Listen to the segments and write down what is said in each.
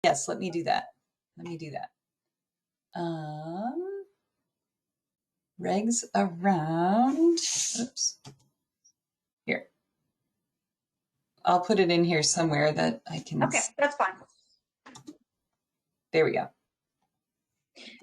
Yes, let me do that. Regs around, oops, here. I'll put it in here somewhere that I can. Okay, that's fine. There we go.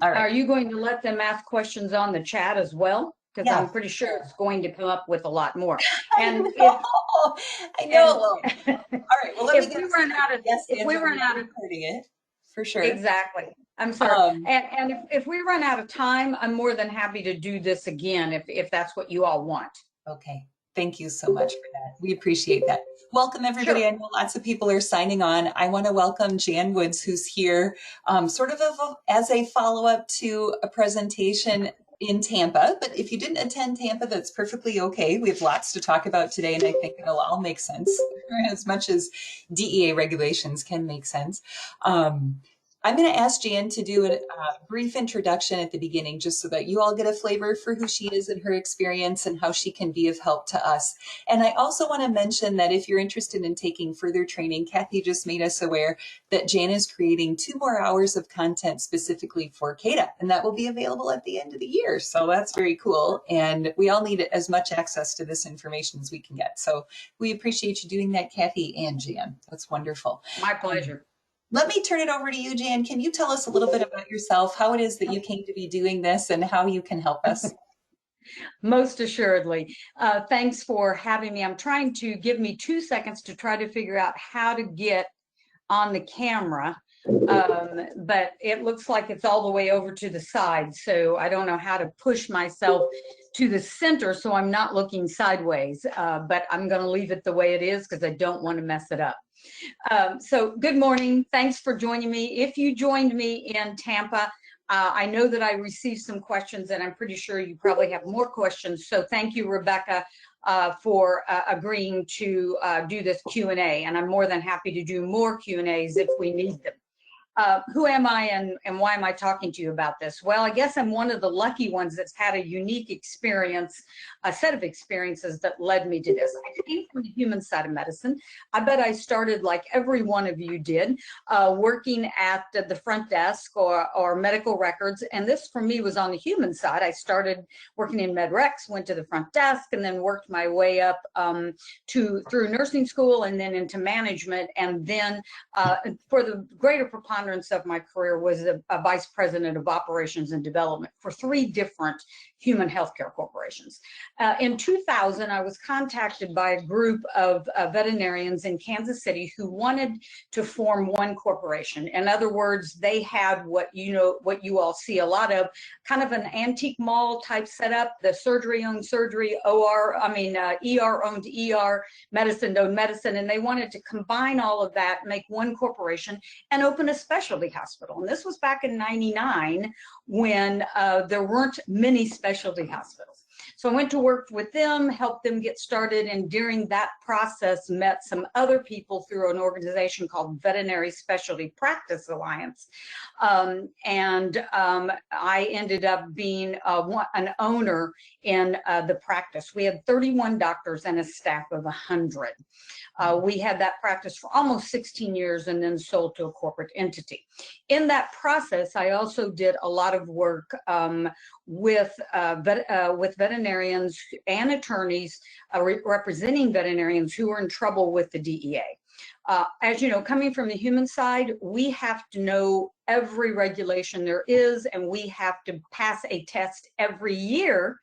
All right. Are you going to let them ask questions on the chat as well? Because Yeah. I'm pretty sure it's going to come up with a lot more. And I know. All right. Well, let me get. If we run out of, recording it for sure. Exactly. I'm sorry. And if we run out of time, I'm more than happy to do this again if that's what you all want. Okay. Thank you so much for that. We appreciate that. Welcome, everybody. Sure. I know lots of people are signing on. I want to welcome Jan Woods, who's here sort of as a follow-up to a presentation in Tampa. But if you didn't attend Tampa, that's perfectly okay. We have lots to talk about today, and I think it'll all make sense as much as DEA regulations can make sense. I'm going to ask Jan to do a brief introduction at the beginning, just so that you all get a flavor for who she is and her experience and how she can be of help to us. And I also want to mention that if you're interested in taking further training, Kathy just made us aware that Jan is creating 2 more hours of content specifically for CADA, and that will be available at the end of the year. So that's very cool. And we all need as much access to this information as we can get. So we appreciate you doing that, Kathy and Jan. That's wonderful. My pleasure. Let me turn it over to you, Jan. Can you tell us a little bit about yourself, how it is that you came to be doing this, and how you can help us? Most assuredly. Thanks for having me. I'm trying to give me 2 seconds to try to figure out how to get on the camera, but it looks like it's all the way over to the side, so I don't know how to push myself to the center so I'm not looking sideways, but I'm going to leave it the way it is because I don't want to mess it up. So good morning. Thanks for joining me. If you joined me in Tampa, I know that I received some questions, and I'm pretty sure you probably have more questions. So thank you, Rebecca, for agreeing to do this Q&A, and I'm more than happy to do more Q&As if we need them. Who am I and why am I talking to you about this? Well, I guess I'm one of the lucky ones that's had a unique experience, a set of experiences that led me to this. I came from the human side of medicine. I bet I started like every one of you did, working at the front desk or medical records. And this for me was on the human side. I started working in MedRecs, went to the front desk, and then worked my way up through nursing school and then into management. And then for the greater preponderance of my career was a vice president of operations and development for 3 different human healthcare corporations. In 2000, I was contacted by a group of veterinarians in Kansas City who wanted to form one corporation. In other words, they had what you all see a lot of, kind of an antique mall type setup. The surgery owned surgery, ER owned ER, medicine owned medicine, and they wanted to combine all of that, make one corporation, and open a specialty hospital. And this was back in '99 when there weren't many specialty hospitals. So I went to work with them, helped them get started, and during that process met some other people through an organization called Veterinary Specialty Practice Alliance. I ended up being an owner in the practice. We had 31 doctors and a staff of 100. We had that practice for almost 16 years and then sold to a corporate entity. In that process, I also did a lot of work with veterinarians and attorneys representing veterinarians who were in trouble with the DEA. As you know, coming from the human side, we have to know every regulation there is, and we have to pass a test every year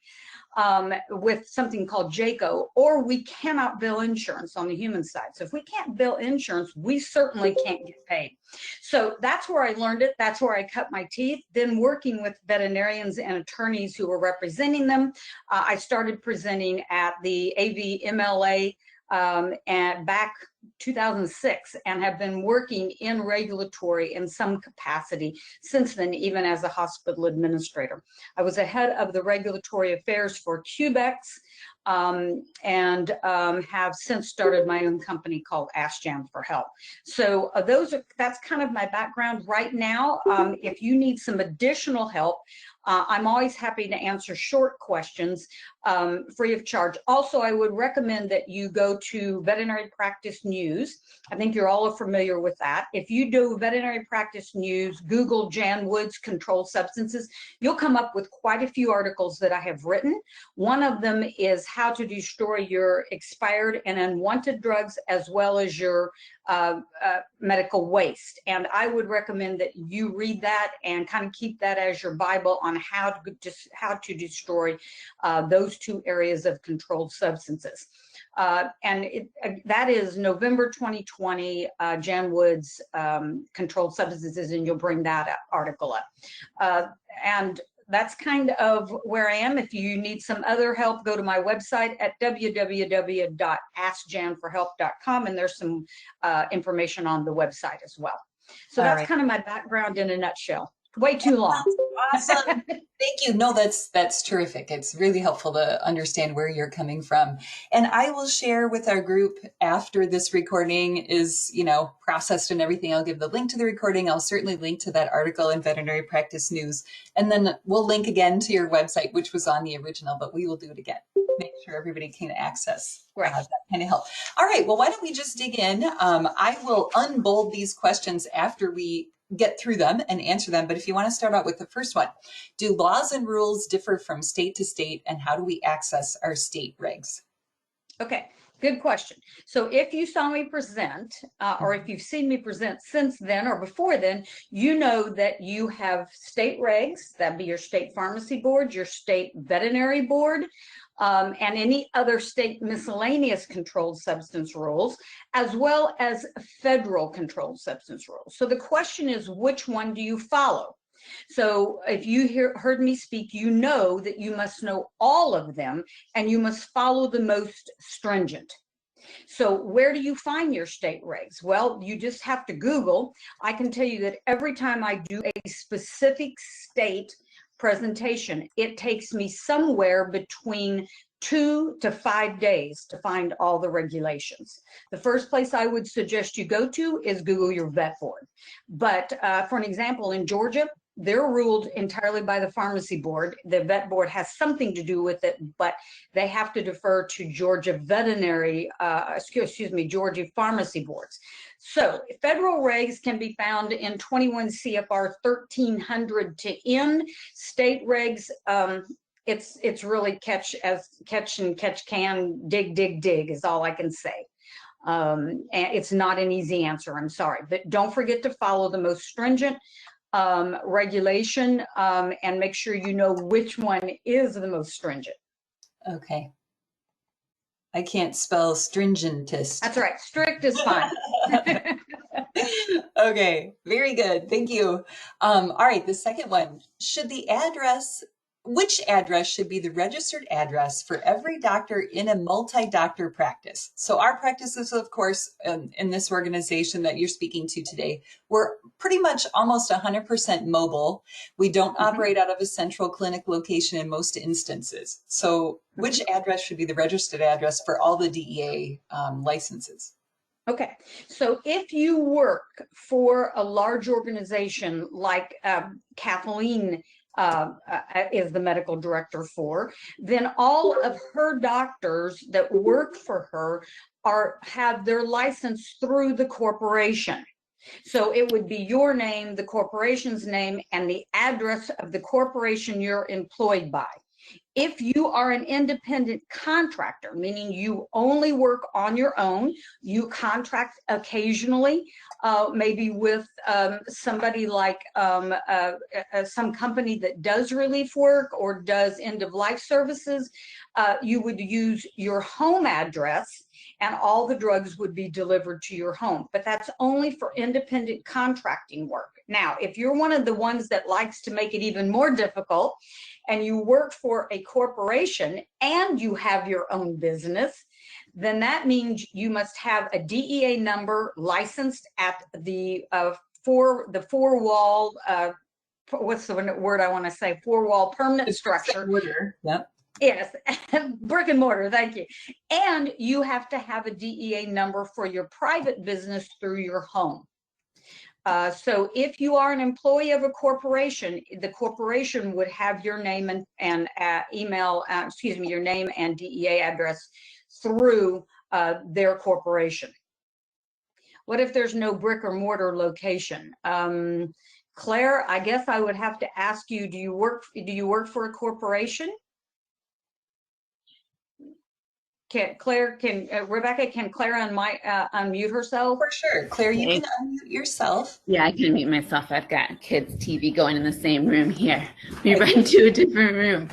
with something called JACO, or we cannot bill insurance on the human side. So if we can't bill insurance, we certainly can't get paid. So that's where I learned it. That's where I cut my teeth. Then working with veterinarians and attorneys who were representing them, I started presenting at the AVMLA and back 2006, and have been working in regulatory in some capacity since then, even as a hospital administrator. I was the head of the regulatory affairs for QBEX, and have since started my own company called AskJan for Help. So that's kind of my background right now. If you need some additional help, I'm always happy to answer short questions free of charge. Also, I would recommend that you go to Veterinary Practice News. I think you're all familiar with that. If you do Veterinary Practice News, Google Jan Woods Controlled Substances, you'll come up with quite a few articles that I have written. One of them is how to destroy your expired and unwanted drugs, as well as your medical waste. And I would recommend that you read that and kind of keep that as your Bible on how to destroy those two areas of controlled substances. That is November 2020, Jan Woods Controlled Substances, and you'll bring that article up. And that's kind of where I am. If you need some other help, go to my website at www.askjanforhelp.com, and there's some information on the website as well. So that's kind of my background in a nutshell. Way too long. Awesome. Thank you. No, that's terrific. It's really helpful to understand where you're coming from. And I will share with our group after this recording is, processed and everything. I'll give the link to the recording. I'll certainly link to that article in Veterinary Practice News. And then we'll link again to your website, which was on the original, but we will do it again. Make sure everybody can access that kind of help. All right. Well, why don't we just dig in? I will unbold these questions after we get through them and answer them. But if you want to start out with the first one, do laws and rules differ from state to state, and how do we access our state regs? Okay, good question. So if you saw me present, or if you've seen me present since then or before then, you know that you have state regs, that'd be your state pharmacy board, your state veterinary board, and any other state miscellaneous controlled substance rules, as well as federal controlled substance rules. So the question is, which one do you follow? So if you heard me speak, you know that you must know all of them, and you must follow the most stringent. So where do you find your state regs? Well, you just have to Google. I can tell you that every time I do a specific state presentation, it takes me somewhere between 2 to 5 days to find all the regulations. The first place I would suggest you go to is Google your vet board. But for an example, in Georgia, they're ruled entirely by the pharmacy board. The vet board has something to do with it, but they have to defer to Georgia Georgia pharmacy boards. So federal regs can be found in 21 CFR 1300 to N. State regs, it's really catch and catch can, dig is all I can say. And it's not an easy answer, I'm sorry, but don't forget to follow the most stringent regulation, and make sure you know which one is the most stringent. Okay. I can't spell stringentist. That's right. Strict is fine. Okay. Very good. Thank you. All right. The second one, which address should be the registered address for every doctor in a multi-doctor practice? So our practices, of course, in this organization that you're speaking to today, we're pretty much almost 100% mobile. We don't operate out of a central clinic location in most instances. So which address should be the registered address for all the DEA licenses? Okay, so if you work for a large organization like Kathleen is the medical director for, then all of her doctors that work for her have their license through the corporation. So it would be your name, the corporation's name, and the address of the corporation you're employed by. If you are an independent contractor, meaning you only work on your own, you contract occasionally, maybe with somebody like some company that does relief work or does end-of-life services, you would use your home address and all the drugs would be delivered to your home. But that's only for independent contracting work. Now, if you're one of the ones that likes to make it even more difficult and you work for a corporation and you have your own business, then that means you must have a DEA number licensed at the four-wall, what's the word I want to say, four-wall permanent structure. Yep. Yes, brick and mortar, thank you. And you have to have a DEA number for your private business through your home. So if you are an employee of a corporation, the corporation would have your name and email, excuse me, your name and DEA address through their corporation. What if there's no brick or mortar location? Claire, I guess I would have to ask you, do you work for a corporation? Rebecca, can Claire unmute herself? For sure. Claire, you can unmute yourself. Yeah, I can mute myself. I've got kids' TV going in the same room here. We run to a different room.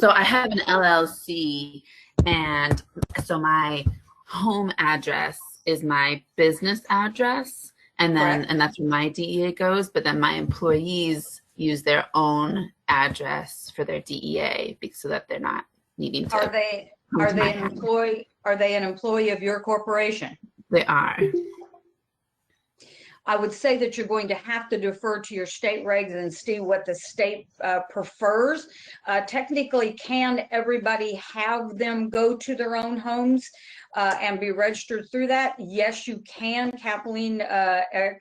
So I have an LLC, and so my home address is my business address, and that's where my DEA goes. But then my employees use their own address for their DEA so that they're not needing to. Are they an employee of your corporation? They are. I would say that you're going to have to defer to your state regs and see what the state prefers. Technically, can everybody have them go to their own homes and be registered through that? Yes, you can. Kathleen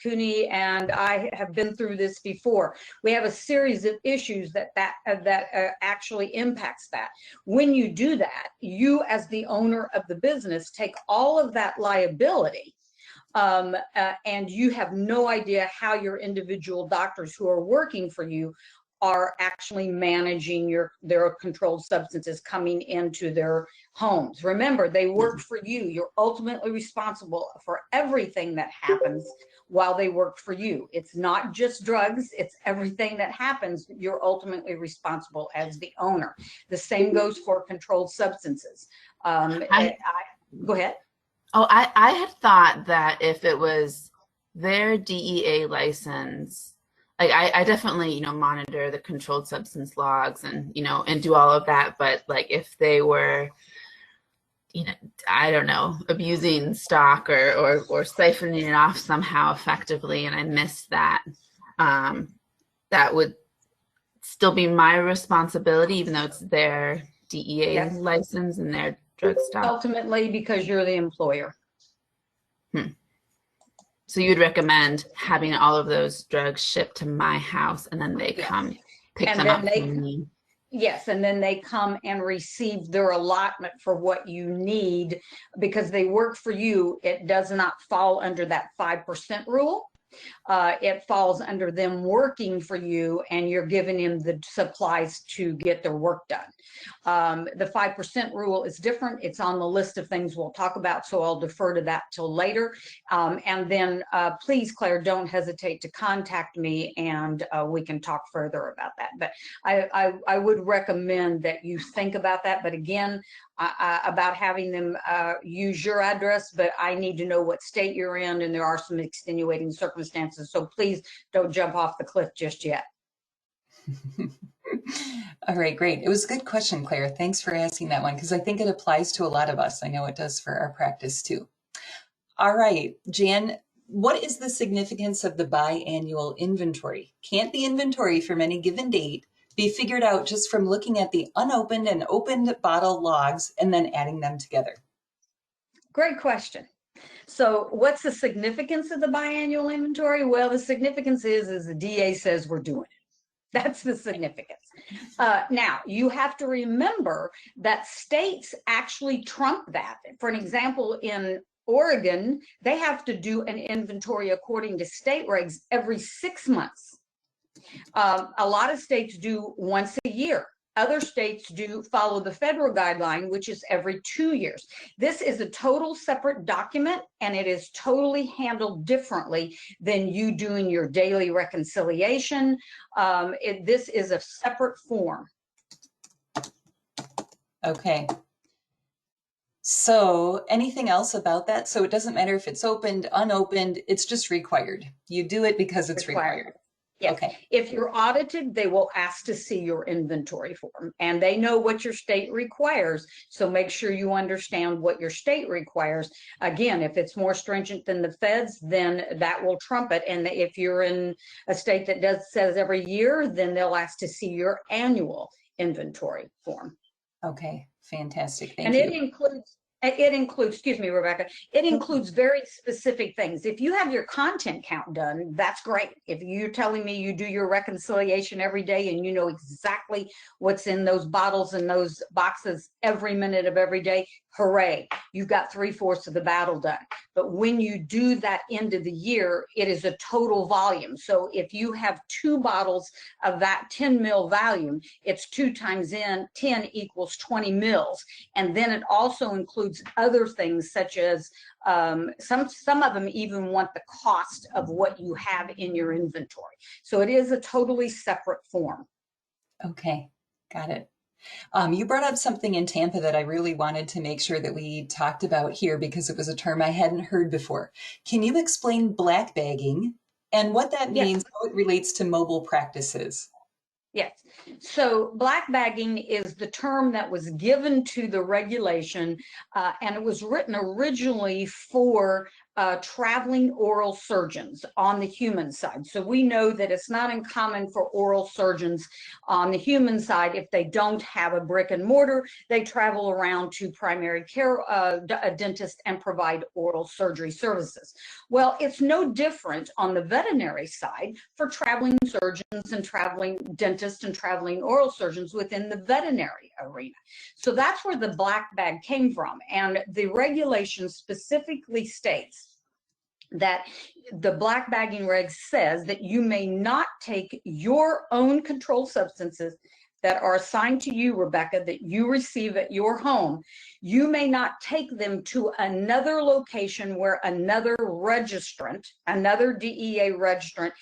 Cooney and I have been through this before. We have a series of issues that actually impacts that. When you do that, you as the owner of the business take all of that liability. And you have no idea how your individual doctors who are working for you are actually managing their controlled substances coming into their homes. Remember, they work for you. You're ultimately responsible for everything that happens while they work for you. It's not just drugs, it's everything that happens. You're ultimately responsible as the owner. The same goes for controlled substances. Go ahead. Oh, I had thought that if it was their DEA license, like I definitely, monitor the controlled substance logs and, and do all of that. But like if they were, I don't know, abusing stock or siphoning it off somehow effectively, and I missed that, that would still be my responsibility, even though it's their DEA license and their drug stop. Ultimately, because you're the employer. So you'd recommend having all of those drugs shipped to my house, and then they come pick them up from me. Yes, and then they come and receive their allotment for what you need because they work for you. It does not fall under that 5% rule. It falls under them working for you, and you're giving them the supplies to get their work done. The 5% rule is different. It's on the list of things we'll talk about, so I'll defer to that till later. And then please, Claire, don't hesitate to contact me, and we can talk further about that. But I would recommend that you think about that. But again, about having them use your address, but I need to know what state you're in, and there are some extenuating circumstances. So please don't jump off the cliff just yet. All right, great. It was a good question, Claire. Thanks for asking that one, because I think it applies to a lot of us. I know it does for our practice too. All right, Jan, what is the significance of the biannual inventory? Can't the inventory from any given date be figured out just from looking at the unopened and opened bottle logs and then adding them together? Great question. So what's the significance of the biannual inventory? Well, the significance is the DA says we're doing it. That's the significance. Now, you have to remember that states actually trump that. For an example, in Oregon, they have to do an inventory according to state regs every 6 months. A lot of states do once a year. Other states do follow the federal guideline, which is every 2 years. This is a total separate document, and it is totally handled differently than you doing your daily reconciliation. This is a separate form. Okay. So anything else about that? So it doesn't matter if it's opened, unopened, it's just required. You do it because it's required. Yes. Okay. If you're audited, they will ask to see your inventory form, and they know what your state requires. So make sure you understand what your state requires. Again, if it's more stringent than the feds, then that will trump it. And if you're in a state that says every year, then they'll ask to see your annual inventory form. Okay, fantastic. Thank you. It includes, excuse me, Rebecca, it includes very specific things. If you have your content count done, that's great. If you're telling me you do your reconciliation every day and you know exactly what's in those bottles and those boxes every minute of every day, hooray, you've got 3/4 of the battle done. But when you do that end of the year, it is a total volume. So if you have 2 bottles of that 10 mil volume, it's 2 times 10 equals 20 mils. And then it also includes other things such as some of them even want the cost of what you have in your inventory. So it is a totally separate form. Okay, got it. You brought up something in Tampa that I really wanted to make sure that we talked about here because it was a term I hadn't heard before. Can you explain black bagging and what that Yes. means, how it relates to mobile practices? Yes. So black bagging is the term that was given to the regulation, and it was written originally for traveling oral surgeons on the human side. So we know that it's not uncommon for oral surgeons on the human side, if they don't have a brick and mortar, they travel around to primary care dentists and provide oral surgery services. Well, it's no different on the veterinary side for traveling surgeons and traveling dentists and traveling oral surgeons within the veterinary arena. So that's where the black bag came from. And the regulation specifically states that the black bagging reg says that you may not take your own controlled substances that are assigned to you, Rebecca, that you receive at your home. You may not take them to another location where another registrant, another DEA registrant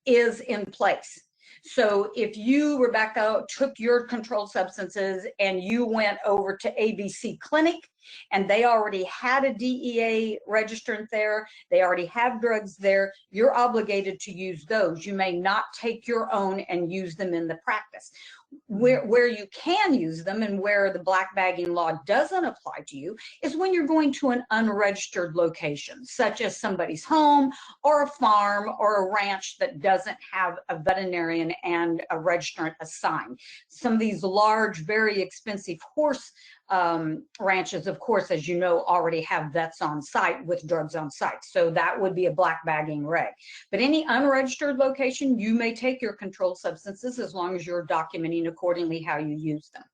is in place. So if you, Rebecca, took your controlled substances and you went over to ABC Clinic and they already had a DEA registrant there, they already have drugs there, you're obligated to use those. You may not take your own and use them in the practice. Where you can use them and where the black bagging law doesn't apply to you is when you're going to an unregistered location, such as somebody's home or a farm or a ranch that doesn't have a veterinarian and a registrant assigned. Some of these large, very expensive horse ranches, of course, as you know, already have vets on site with drugs on site. So that would be a black bagging reg. But any unregistered location, you may take your controlled substances as long as you're documenting accordingly how you use them.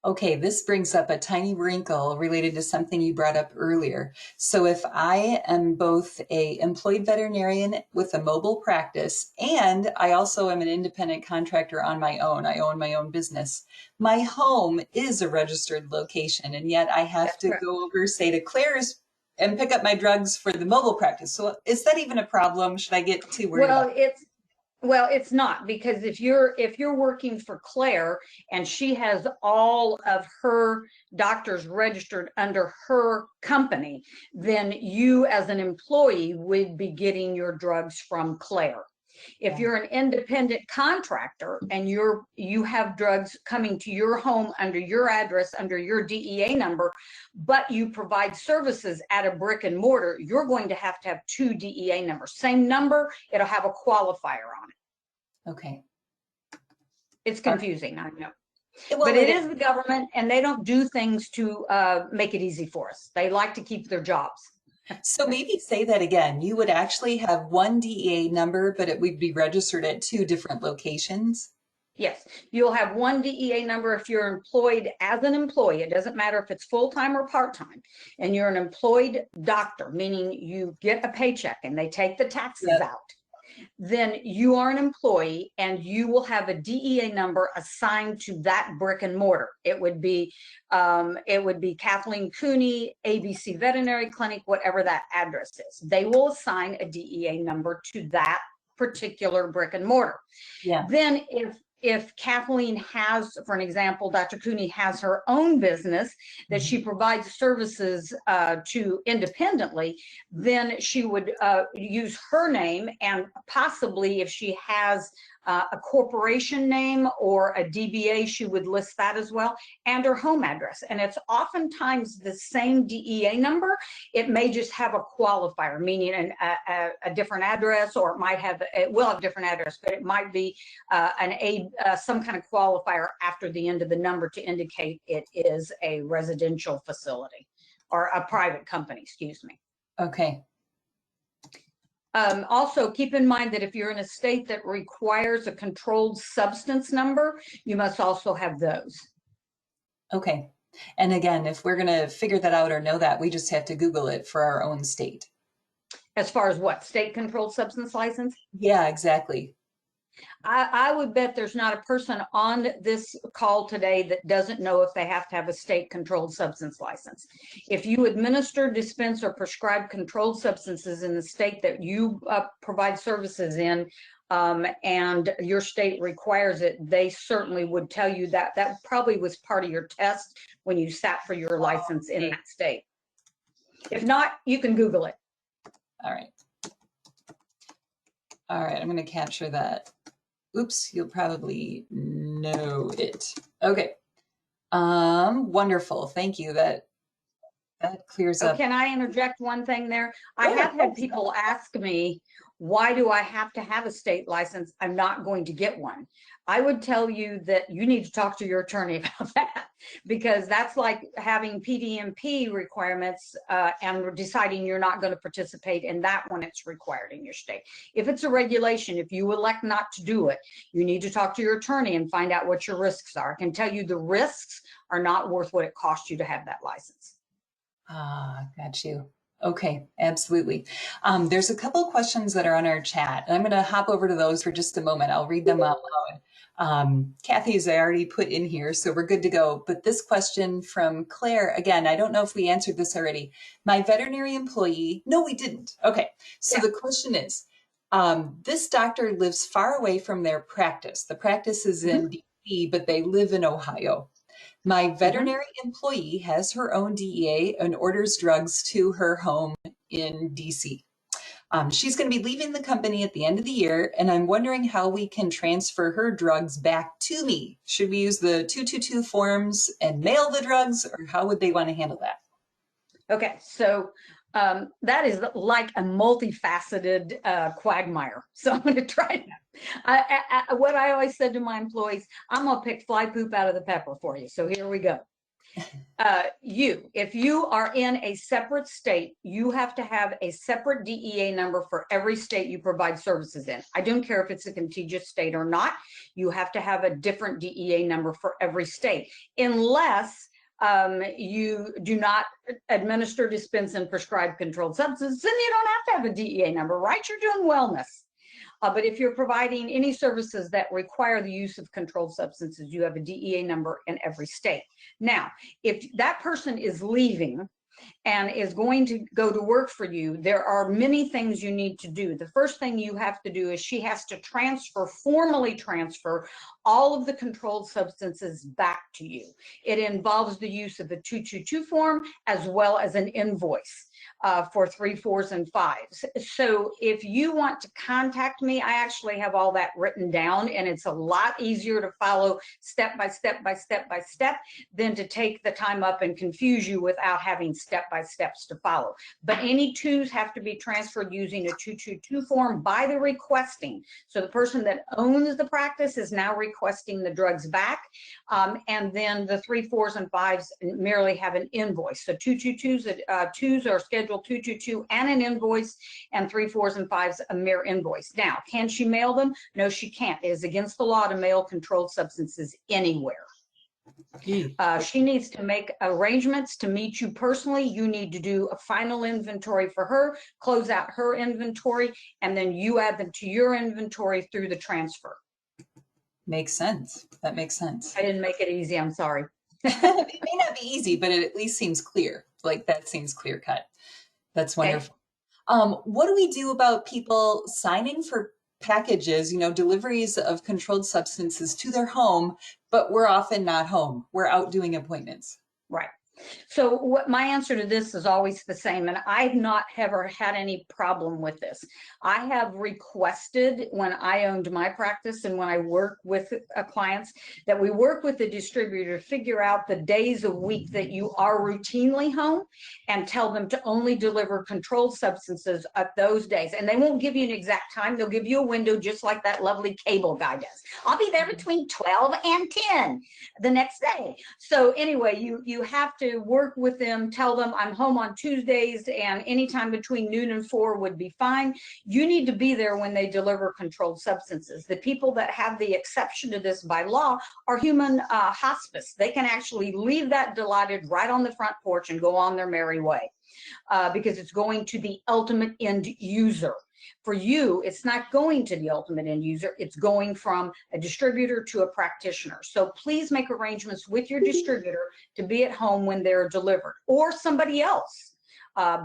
Okay, this brings up a tiny wrinkle related to something you brought up earlier. So if I am both a employed veterinarian with a mobile practice and I also am an independent contractor on my own, I own my own business, my home is a registered location, and yet I have to go over, say, to Claire's and pick up my drugs for the mobile practice. So is that even a problem? Should I get too worried about it? Well, it's not, because if you're working for Claire and she has all of her doctors registered under her company, then you as an employee would be getting your drugs from Claire. If you're an independent contractor and you have drugs coming to your home under your address, under your DEA number, but you provide services at a brick and mortar, you're going to have 2 DEA numbers. Same number, it'll have a qualifier on it. Okay. It's confusing, I know. Well, but it is the government, and they don't do things to make it easy for us. They like to keep their jobs. So maybe say that again. You would actually have one DEA number, but it would be registered at 2 different locations? Yes, you'll have one DEA number if you're employed as an employee. It doesn't matter if it's full-time or part-time. And you're an employed doctor, meaning you get a paycheck and they take the taxes out. Then you are an employee and you will have a DEA number assigned to that brick and mortar. It would be Kathleen Cooney, ABC Veterinary Clinic, whatever that address is. They will assign a DEA number to that particular brick and mortar. Yeah. Then if Kathleen has, for an example, Dr. Cooney has her own business that she provides services to independently, then she would use her name, and possibly if she has a corporation name or a DBA, she would list that as well, and her home address. And it's oftentimes the same DEA number. It may just have a qualifier, meaning a different address, or it will have a different address, but it might be some kind of qualifier after the end of the number to indicate it is a residential facility. or a private company, excuse me. Okay. Also, keep in mind that if you're in a state that requires a controlled substance number, you must also have those. Okay. And again, if we're going to figure that out or know that, we just have to Google it for our own state. As far as what, state controlled substance license? Yeah, exactly. I would bet there's not a person on this call today that doesn't know if they have to have a state controlled substance license. If you administer, dispense, or prescribe controlled substances in the state that you provide services in, and your state requires it, they certainly would tell you that that probably was part of your test when you sat for your license in that state. If not, you can Google it. All right. All right, I'm going to capture that. Oops, you'll probably know it. Okay. Wonderful. Thank you. That clears up. Can I interject one thing there? I have had people ask me, why do I have to have a state license? I'm not going to get one. I would tell you that you need to talk to your attorney about that, because that's like having PDMP requirements and deciding you're not going to participate in that when it's required in your state. If it's a regulation, if you elect not to do it, you need to talk to your attorney and find out what your risks are. I can tell you the risks are not worth what it costs you to have that license. Ah, got you. Okay, absolutely. There's a couple of questions that are on our chat, and I'm going to hop over to those for just a moment. I'll read them out loud. Kathy's I already put in here, so we're good to go. But this question from Claire, again, I don't know if we answered this already. My veterinary employee, no, we didn't. Okay, so the question is, this doctor lives far away from their practice. The practice is in DC, but they live in Ohio. My veterinary employee has her own DEA and orders drugs to her home in DC. She's going to be leaving the company at the end of the year, and I'm wondering how we can transfer her drugs back to me. Should we use the 222 forms and mail the drugs, or how would they want to handle that? Okay, so that is like a multifaceted quagmire. So I'm going to try. What I always said to my employees, I'm going to pick fly poop out of the pepper for you. So here we go. If you are in a separate state, you have to have a separate DEA number for every state you provide services in. I don't care if it's a contiguous state or not. You have to have a different DEA number for every state, unless you do not administer, dispense, and prescribe controlled substances, then you don't have to have a DEA number, right? You're doing wellness. But if you're providing any services that require the use of controlled substances, you have a DEA number in every state. Now, if that person is leaving and is going to go to work for you, there are many things you need to do. The first thing you have to do is she has to formally transfer all of the controlled substances back to you. It involves the use of a 222 form as well as an invoice for 3, 4s, and 5s. So if you want to contact me, I actually have all that written down, and it's a lot easier to follow step by step by step by step than to take the time up and confuse you without having step by steps to follow. But any 2s have to be transferred using a 222 form by the requesting. So the person that owns the practice is now requesting the drugs back, and then the 3, 4s, and 5s merely have an invoice. So 222s, 2s are scheduled 222 and an invoice, and 3, 4s, and 5s a mere invoice. Now, can she mail them? No, she can't. It is against the law to mail controlled substances anywhere. She needs to make arrangements to meet you personally. You need to do a final inventory for her, close out her inventory, and then you add them to your inventory through the transfer. Makes sense. That makes sense. I didn't make it easy. I'm sorry. It may not be easy, but it at least seems clear. Like that seems clear cut. That's wonderful. Okay. What do we do about people signing for packages, deliveries of controlled substances to their home, but we're often not home? We're out doing appointments. Right. So what my answer to this is always the same, and I've not ever had any problem with this. I have requested when I owned my practice and when I work with clients that we work with the distributor to figure out the days a week that you are routinely home and tell them to only deliver controlled substances at those days. And they won't give you an exact time. They'll give you a window just like that lovely cable guy does. I'll be there between 12 and 10 the next day. So anyway, you have to to work with them, tell them I'm home on Tuesdays and anytime between noon and 4 would be fine. You need to be there when they deliver controlled substances. The people that have the exception to this by law are human hospice. They can actually leave that Dilaudid right on the front porch and go on their merry way because it's going to the ultimate end user. For you, it's not going to the ultimate end user. It's going from a distributor to a practitioner. So please make arrangements with your distributor to be at home when they're delivered, or somebody else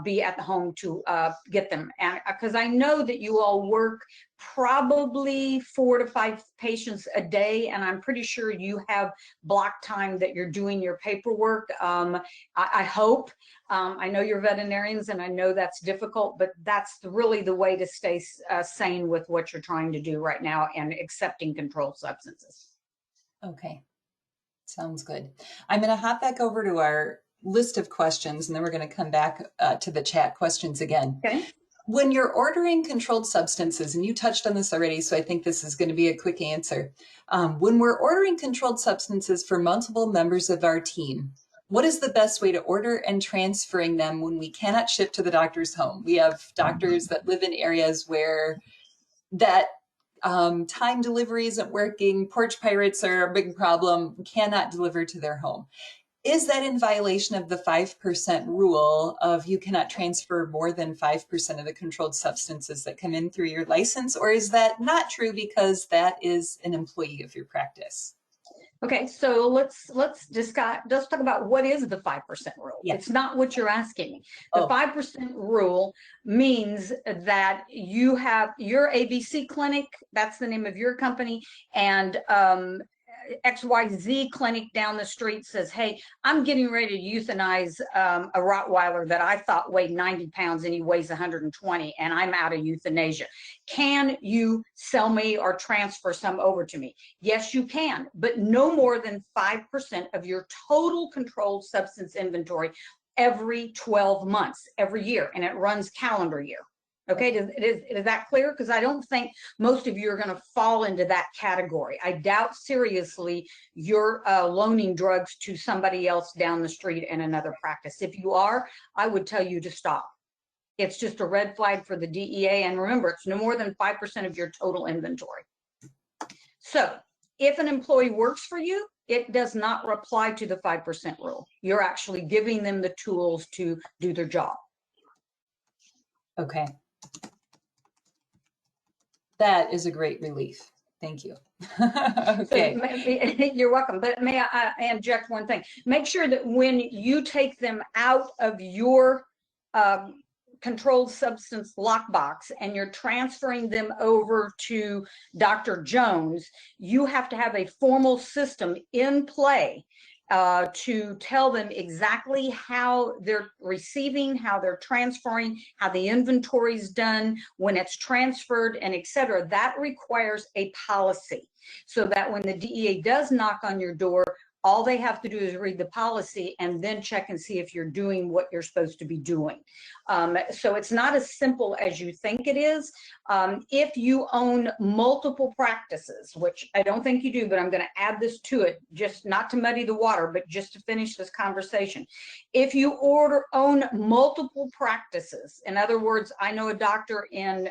be at the home to get them. And because I know that you all work probably 4 to 5 patients a day, and I'm pretty sure you have block time that you're doing your paperwork. I hope. I know you're veterinarians, and I know that's difficult, but that's really the way to stay sane with what you're trying to do right now and accepting controlled substances. Okay, sounds good. I'm going to hop back over to our list of questions, and then we're going to come back to the chat questions again. Okay. When you're ordering controlled substances, and you touched on this already, so I think this is going to be a quick answer. When we're ordering controlled substances for multiple members of our team, what is the best way to order and transferring them when we cannot ship to the doctor's home? We have doctors that live in areas where that time delivery isn't working. Porch pirates are a big problem. We cannot deliver to their home. Is that in violation of the 5% rule of you cannot transfer more than 5% of the controlled substances that come in through your license? Or is that not true because that is an employee of your practice? Okay, so let's talk about what is the 5% rule. Yeah. It's not what you're asking me. The 5% rule means that you have your ABC clinic, that's the name of your company, and XYZ clinic down the street says, hey, I'm getting ready to euthanize a Rottweiler that I thought weighed 90 pounds and he weighs 120, and I'm out of euthanasia. Can you sell me or transfer some over to me? Yes, you can, but no more than 5% of your total controlled substance inventory every 12 months, every year, and it runs calendar year. Okay, is that clear? Because I don't think most of you are going to fall into that category. I doubt seriously you're loaning drugs to somebody else down the street in another practice. If you are, I would tell you to stop. It's just a red flag for the DEA. And remember, it's no more than 5% of your total inventory. So if an employee works for you, it does not apply to the 5% rule. You're actually giving them the tools to do their job. Okay. That is a great relief. Thank you. Okay. So, you're welcome. But may I inject one thing? Make sure that when you take them out of your controlled substance lockbox and you're transferring them over to Dr. Jones, you have to have a formal system in play to tell them exactly how they're receiving, how they're transferring, how the inventory is done, when it's transferred, and et cetera. That requires a policy so that when the DEA does knock on your door, all they have to do is read the policy and then check and see if you're doing what you're supposed to be doing. So it's not as simple as you think it is. If you own multiple practices, which I don't think you do, but I'm going to add this to it, just not to muddy the water, but just to finish this conversation. If you own multiple practices, in other words, I know a doctor in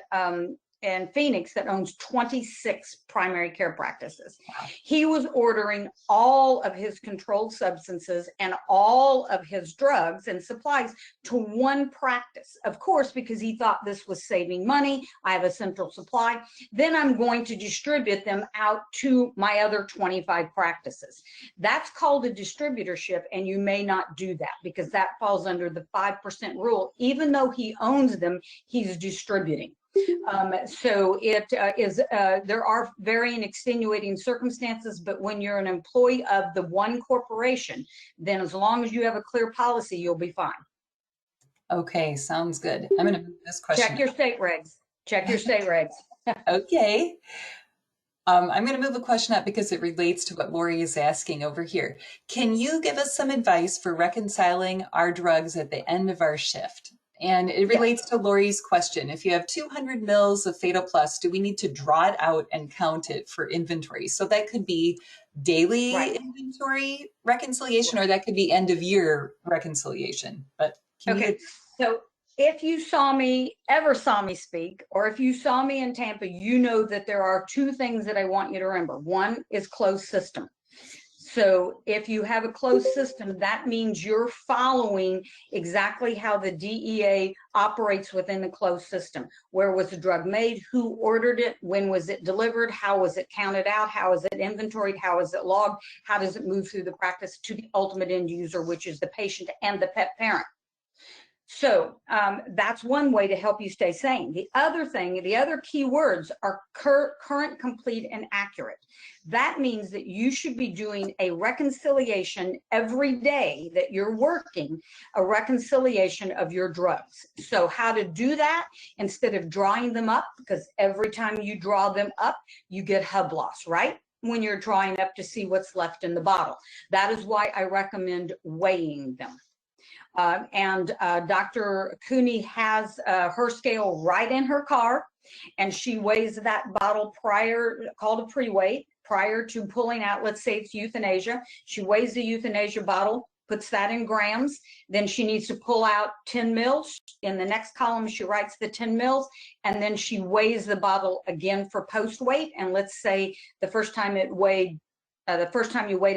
Phoenix that owns 26 primary care practices. He was ordering all of his controlled substances and all of his drugs and supplies to one practice. Of course, because he thought this was saving money. I have a central supply. Then I'm going to distribute them out to my other 25 practices. That's called a distributorship, and you may not do that because that falls under the 5% rule. Even though he owns them, he's distributing. So it there are varying extenuating circumstances, but when you're an employee of the one corporation, then as long as you have a clear policy, you'll be fine. Okay, sounds good. I'm going to move this question. Check your state regs. Check your state regs. Okay. I'm going to move a question up because it relates to what Lori is asking over here. Can you give us some advice for reconciling our drugs at the end of our shift? And it Yeah. relates to Lori's question. If you have 200 mils of Fatal Plus, do we need to draw it out and count it for inventory? So that could be daily Right. inventory reconciliation, or that could be end of year reconciliation. But can Okay. you? So if you ever saw me speak, or if you saw me in Tampa, you know that there are two things that I want you to remember. One is closed system. So if you have a closed system, that means you're following exactly how the DEA operates within the closed system. Where was the drug made? Who ordered it? When was it delivered? How was it counted out? How is it inventoried? How is it logged? How does it move through the practice to the ultimate end user, which is the patient and the pet parent? So that's one way to help you stay sane. The other thing, the other key words are current, complete, and accurate. That means that you should be doing a reconciliation every day that you're working, a reconciliation of your drugs. So how to do that instead of drawing them up, because every time you draw them up, you get hub loss, right? When you're drawing up to see what's left in the bottle. That is why I recommend weighing them. Dr. Cooney has her scale right in her car, and she weighs that bottle called a pre-weight, prior to pulling out, let's say it's euthanasia. She weighs the euthanasia bottle, puts that in grams, then she needs to pull out 10 mils. In the next column, she writes the 10 mils, and then she weighs the bottle again for post-weight. And let's say the first time you weighed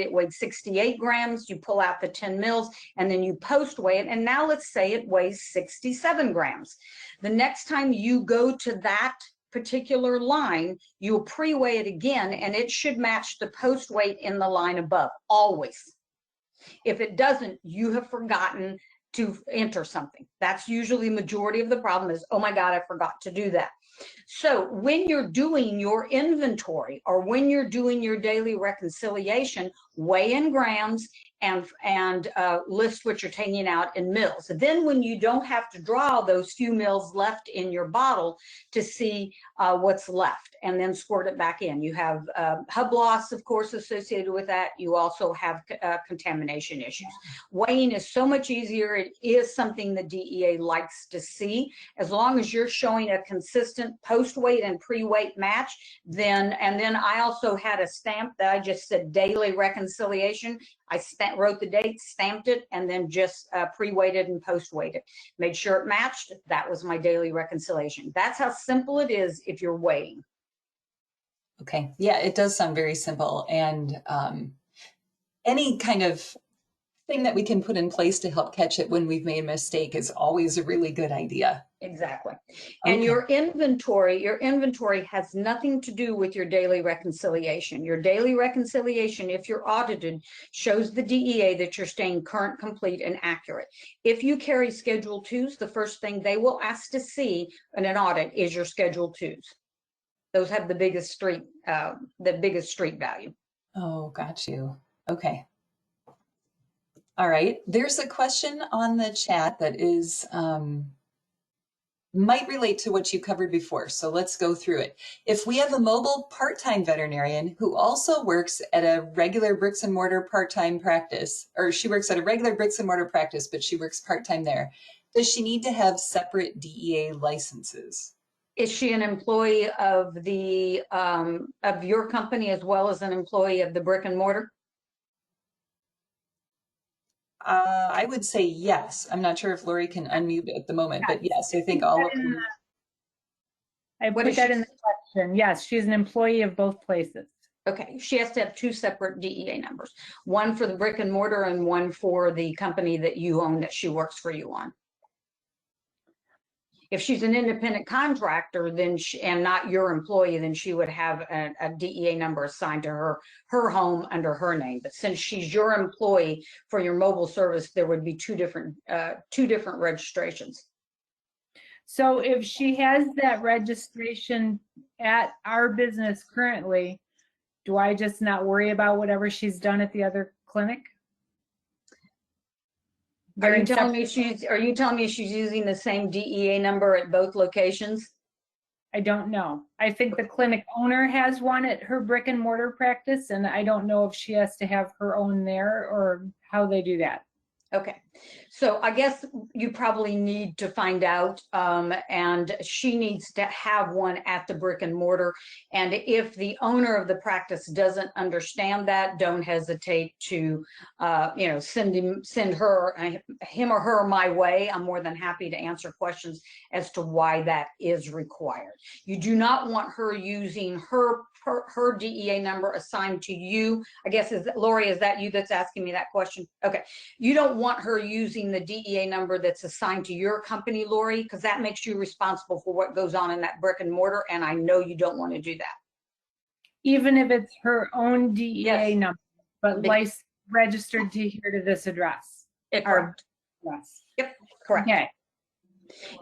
it weighed 68 grams, you pull out the 10 mils, and then you post weigh it. And now let's say it weighs 67 grams. The next time you go to that particular line, you'll pre-weigh it again, and it should match the post weight in the line above, always. If it doesn't, you have forgotten to enter something. That's usually the majority of the problem is, oh my God, I forgot to do that. So when you're doing your inventory or when you're doing your daily reconciliation, weigh in grams and list what you're taking out in mils. Then when you don't have to draw those few mils left in your bottle to see what's left and then squirt it back in. You have hub loss, of course, associated with that. You also have contamination issues. Weighing is so much easier. It is something the DEA likes to see. As long as you're showing a consistent post-weight and pre-weight match, then I also had a stamp that I just said daily reconciliation. I wrote the date, stamped it, and then just pre-weighted and post-weighted. Made sure it matched. That was my daily reconciliation. That's how simple it is if you're weighing. Okay. Yeah, it does sound very simple. And any kind of thing that we can put in place to help catch it when we've made a mistake is always a really good idea. Exactly. And your inventory has nothing to do with your daily reconciliation. Your daily reconciliation, if you're audited, shows the DEA that you're staying current, complete, and accurate. If you carry Schedule 2s, the first thing they will ask to see in an audit is your Schedule 2s. Those have the biggest street value. Oh, got you. Okay. All right. There's a question on the chat that is might relate to what you covered before. So let's go through it. If we have a mobile part-time veterinarian who also works at a regular bricks and mortar part-time practice, or she works at a regular bricks and mortar practice, but she works part-time there, does she need to have separate DEA licenses? Is she an employee of of your company as well as an employee of the brick and mortar? I would say yes. I'm not sure if Lori can unmute at the moment, but yes, I think all of them. I put that in the question. Yes, she's an employee of both places. Okay, she has to have two separate DEA numbers, one for the brick and mortar and one for the company that you own that she works for you on. If she's an independent contractor, then and not your employee, then she would have a DEA number assigned to her home under her name. But since she's your employee for your mobile service, there would be two different registrations. So if she has that registration at our business currently, do I just not worry about whatever she's done at the other clinic? Are you telling me she's using the same DEA number at both locations? I don't know. I think the clinic owner has one at her brick and mortar practice, and I don't know if she has to have her own there or how they do that. Okay. So I guess you probably need to find out, and she needs to have one at the brick and mortar. And if the owner of the practice doesn't understand that, don't hesitate to, send him or her my way. I'm more than happy to answer questions as to why that is required. You do not want her using her DEA number assigned to you. I guess, Lori, is that you that's asking me that question? Okay. You don't want her using the DEA number that's assigned to your company, Lori, because that makes you responsible for what goes on in that brick and mortar, and I know you don't want to do that. Even if it's her own DEA Yes. number, but registered to here to this address. Correct. Yes. Yep, correct. Okay.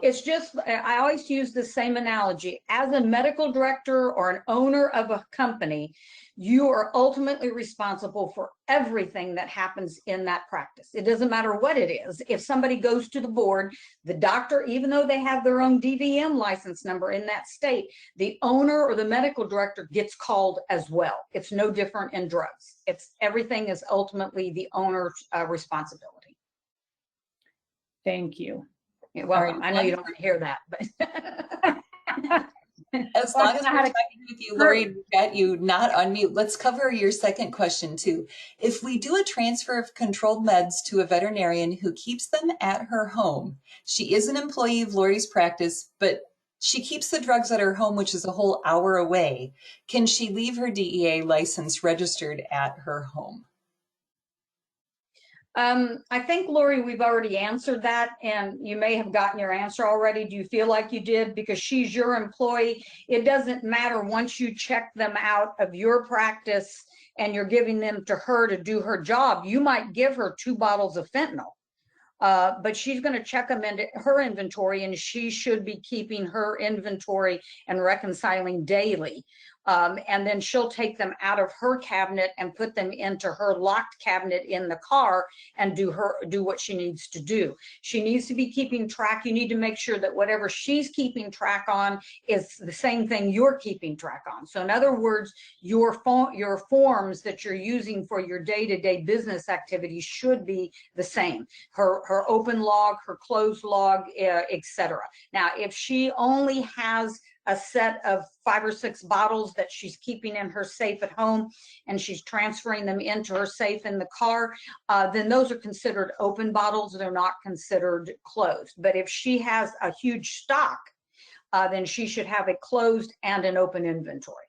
It's just, I always use the same analogy. As a medical director or an owner of a company, you are ultimately responsible for everything that happens in that practice. It doesn't matter what it is. If somebody goes to the board, the doctor, even though they have their own DVM license number in that state, the owner or the medical director gets called as well. It's no different in drugs. Everything is ultimately the owner's responsibility. Thank you. You're welcome. I know you don't want to hear that, but. As long as we're talking with you, Lori, we've got you not on mute. Let's cover your second question too. If we do a transfer of controlled meds to a veterinarian who keeps them at her home, she is an employee of Lori's practice, but she keeps the drugs at her home, which is a whole hour away. Can she leave her DEA license registered at her home? I think, Lori, we've already answered that, and you may have gotten your answer already. Do you feel like you did? Because she's your employee. It doesn't matter once you check them out of your practice and you're giving them to her to do her job. You might give her 2 bottles of fentanyl, but she's going to check them into her inventory, and she should be keeping her inventory and reconciling daily. And then she'll take them out of her cabinet and put them into her locked cabinet in the car and do what she needs to do. She needs to be keeping track. You need to make sure that whatever she's keeping track on is the same thing you're keeping track on. So in other words, your forms that you're using for your day-to-day business activities should be the same. Her open log, her closed log, etc. Now, if she only has a set of 5 or 6 bottles that she's keeping in her safe at home and she's transferring them into her safe in the car, then those are considered open bottles. They're not considered closed. But if she has a huge stock, then she should have a closed and an open inventory.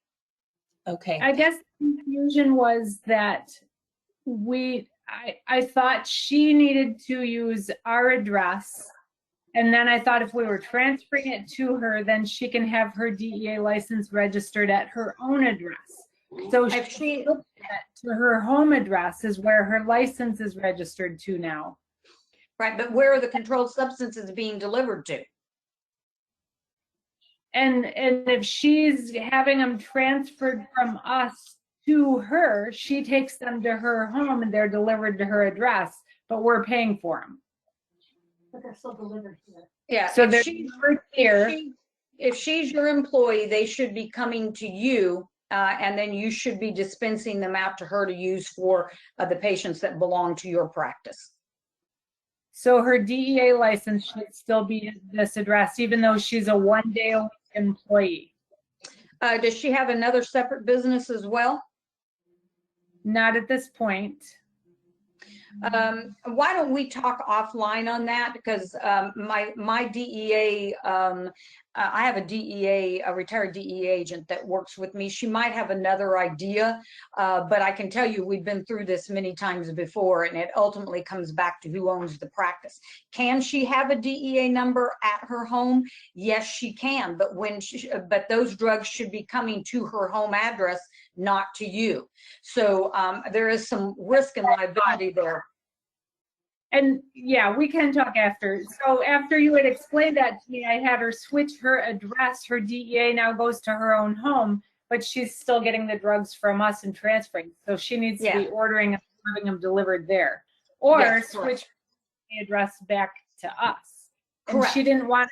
Okay. I guess the confusion was that I thought she needed to use our address. And then I thought if we were transferring it to her, then she can have her DEA license registered at her own address. So if she looked at to her home address is where her license is registered to now. Right, but where are the controlled substances being delivered to? And if she's having them transferred from us to her, she takes them to her home and they're delivered to her address, but we're paying for them. But they're still delivered here. Yeah, So they're delivered here. If she's your employee, they should be coming to you, and then you should be dispensing them out to her to use for the patients that belong to your practice. So her DEA license should still be at this address, even though she's a 1-day-a-week employee. Does she have another separate business as well? Not at this point. Why don't we talk offline on that? Because my DEA, I have a retired DEA agent that works with me. She might have another idea, but I can tell you we've been through this many times before, and it ultimately comes back to who owns the practice. Can she have a DEA number at her home? Yes, she can, but but those drugs should be coming to her home address, not to you. So there is some risk and liability there. And yeah, we can talk after. So after you had explained that to me, I had her switch her address. Her DEA now goes to her own home, but she's still getting the drugs from us and transferring. So she needs to be ordering and having them delivered there, or switch the address back to us. Correct. And she didn't want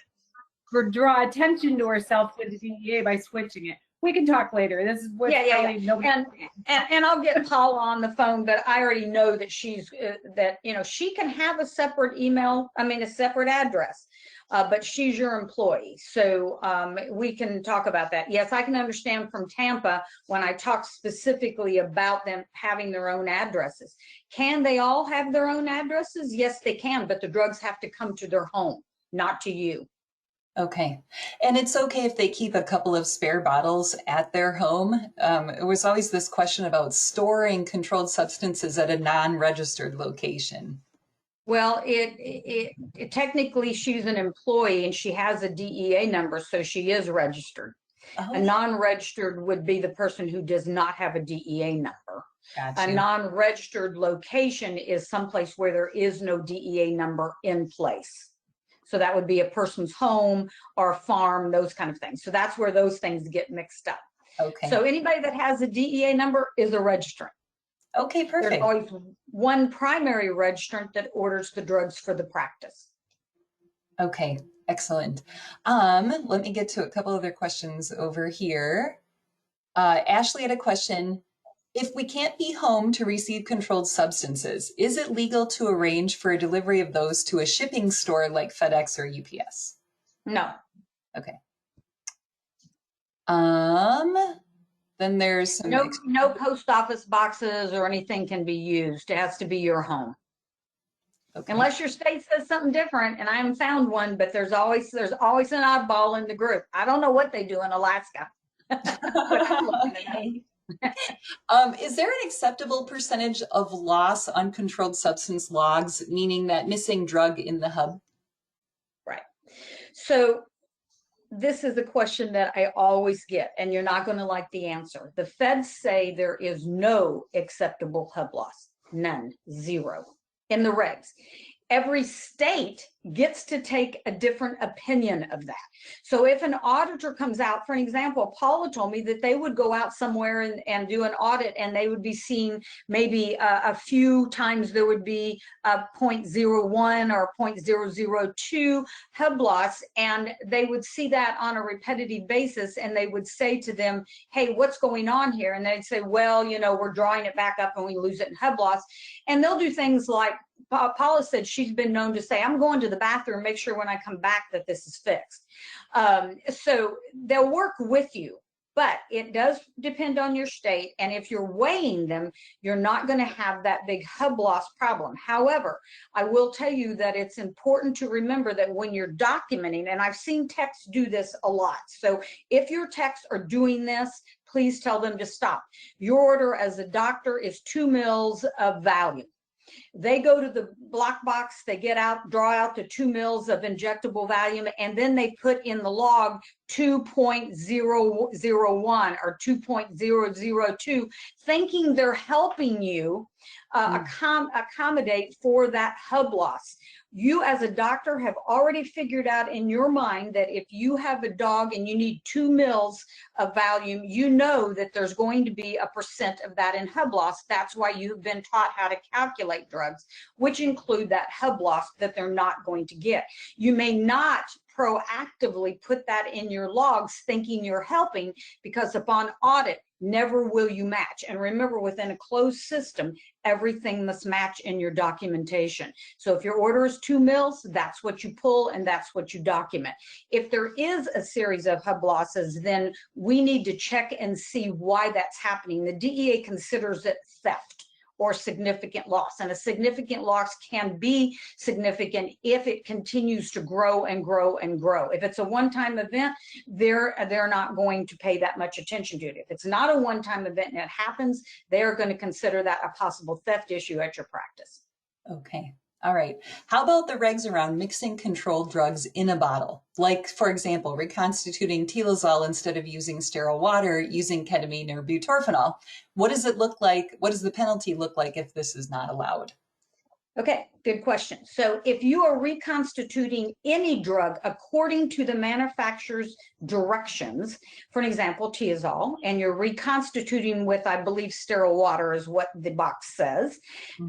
to draw attention to herself with the DEA by switching it. We can talk later. This is what Yeah. nobody. And I'll get Paula on the phone, but I already know that she's that she can have a separate email. I mean, a separate address, but she's your employee, so we can talk about that. Yes, I can understand from Tampa when I talk specifically about them having their own addresses. Can they all have their own addresses? Yes, they can, but the drugs have to come to their home, not to you. Okay. And it's okay if they keep a couple of spare bottles at their home. It was always this question about storing controlled substances at a non-registered location. Well, it technically she's an employee and she has a DEA number, so she is registered. Oh, A non-registered would be the person who does not have a DEA number. got A you. non-registered location is someplace where there is no DEA number in place. So that would be a person's home or a farm, those kind of things. So that's where those things get mixed up. Okay. So anybody that has a DEA number is a registrant. Okay, There's perfect. always one primary registrant that orders the drugs for the practice. Okay, excellent. Let me get to a couple other questions over here. Ashley had a question. If we can't be home to receive controlled substances, is it legal to arrange for a delivery of those to a shipping store like FedEx or UPS? No. Okay. Then there's some No post office boxes or anything can be used. It has to be your home. okay. Unless your state says something different, and I haven't found one, but there's always an oddball in the group. I don't know what they do in Alaska. Okay. Is there an acceptable percentage of loss on controlled substance logs, meaning that missing drug in the hub? Right. So this is a question that I always get, and you're not going to like the answer. The feds say there is no acceptable hub loss. None. Zero. In the regs. Every state gets to take a different opinion of that. So if an auditor comes out, for an example, Paula told me that they would go out somewhere and do an audit, and they would be seeing maybe a few times there would be a 0.01 or 0.002 hub loss, and they would see that on a repetitive basis, and they would say to them, hey, what's going on here? And they'd say, well, we're drawing it back up and we lose it in hub loss. And they'll do things like Paula said she's been known to say, I'm going to the bathroom, make sure when I come back that this is fixed. So they'll work with you, but it does depend on your state. And if you're weighing them, you're not going to have that big hub loss problem. However, I will tell you that it's important to remember that when you're documenting, and I've seen techs do this a lot. So if your techs are doing this, please tell them to stop. Your order as a doctor is 2 mils of Valium. They go to the block box, they draw out the 2 mils of injectable Valium, and then they put in the log 2.001 or 2.002, thinking they're helping you accommodate for that hub loss. You as a doctor have already figured out in your mind that if you have a dog and you need 2 mils of Valium, you know that there's going to be a % of that in hub loss. That's why you've been taught how to calculate drugs, which include that hub loss that they're not going to get. You may not proactively put that in your logs thinking you're helping, because upon audit, never will you match. And remember, within a closed system, everything must match in your documentation. So if your order is 2 mils, that's what you pull and that's what you document. If there is a series of hub losses, then we need to check and see why that's happening. The DEA considers it theft or significant loss, and a significant loss can be significant if it continues to grow and grow and grow. If it's a one-time event, they're not going to pay that much attention to it. If it's not a one-time event and it happens, they're going to consider that a possible theft issue at your practice. Okay. All right. How about the regs around mixing controlled drugs in a bottle? Like, for example, reconstituting Tilazol instead of using sterile water, using ketamine or butorphanol. What does it look like? What does the penalty look like if this is not allowed? Okay, good question. So if you are reconstituting any drug according to the manufacturer's directions, for an example, Tiazol, and you're reconstituting with, I believe, sterile water is what the box says,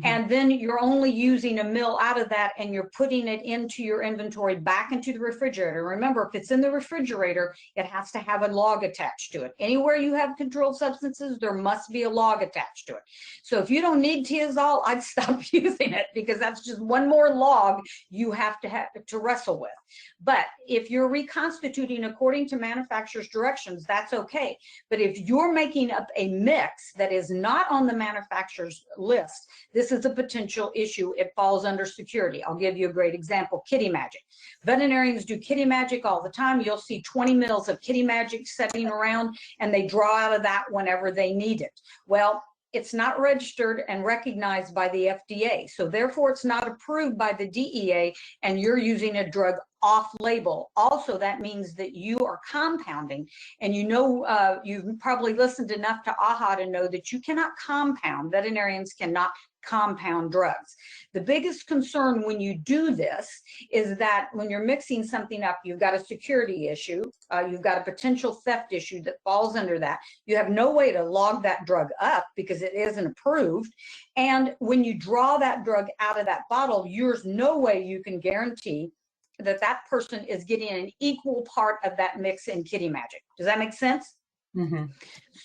and then you're only using a mil out of that and you're putting it into your inventory back into the refrigerator. Remember, if it's in the refrigerator, it has to have a log attached to it. Anywhere you have controlled substances, there must be a log attached to it. So if you don't need Tiazol, I'd stop using it, because that's just one more log you have to wrestle with. But if you're reconstituting according to manufacturer's directions, that's okay. But if you're making up a mix that is not on the manufacturer's list, this is a potential issue. It falls under security. I'll give you a great example: Kitty Magic. Veterinarians do Kitty Magic all the time. You'll see 20 mils of Kitty Magic sitting around, and they draw out of that whenever they need it. Well, it's not registered and recognized by the FDA. So therefore it's not approved by the DEA, and you're using a drug off label. Also, that means that you are compounding, and you know, you've probably listened enough to AHA to know that you cannot compound. Veterinarians cannot compound drugs. The biggest concern when you do this is that when you're mixing something up, you've got a security issue, you've got a potential theft issue that falls under that. You have no way to log that drug up because it isn't approved. And when you draw that drug out of that bottle, there's no way you can guarantee that that person is getting an equal part of that mix in Kitty Magic. Does that make sense? Mm-hmm.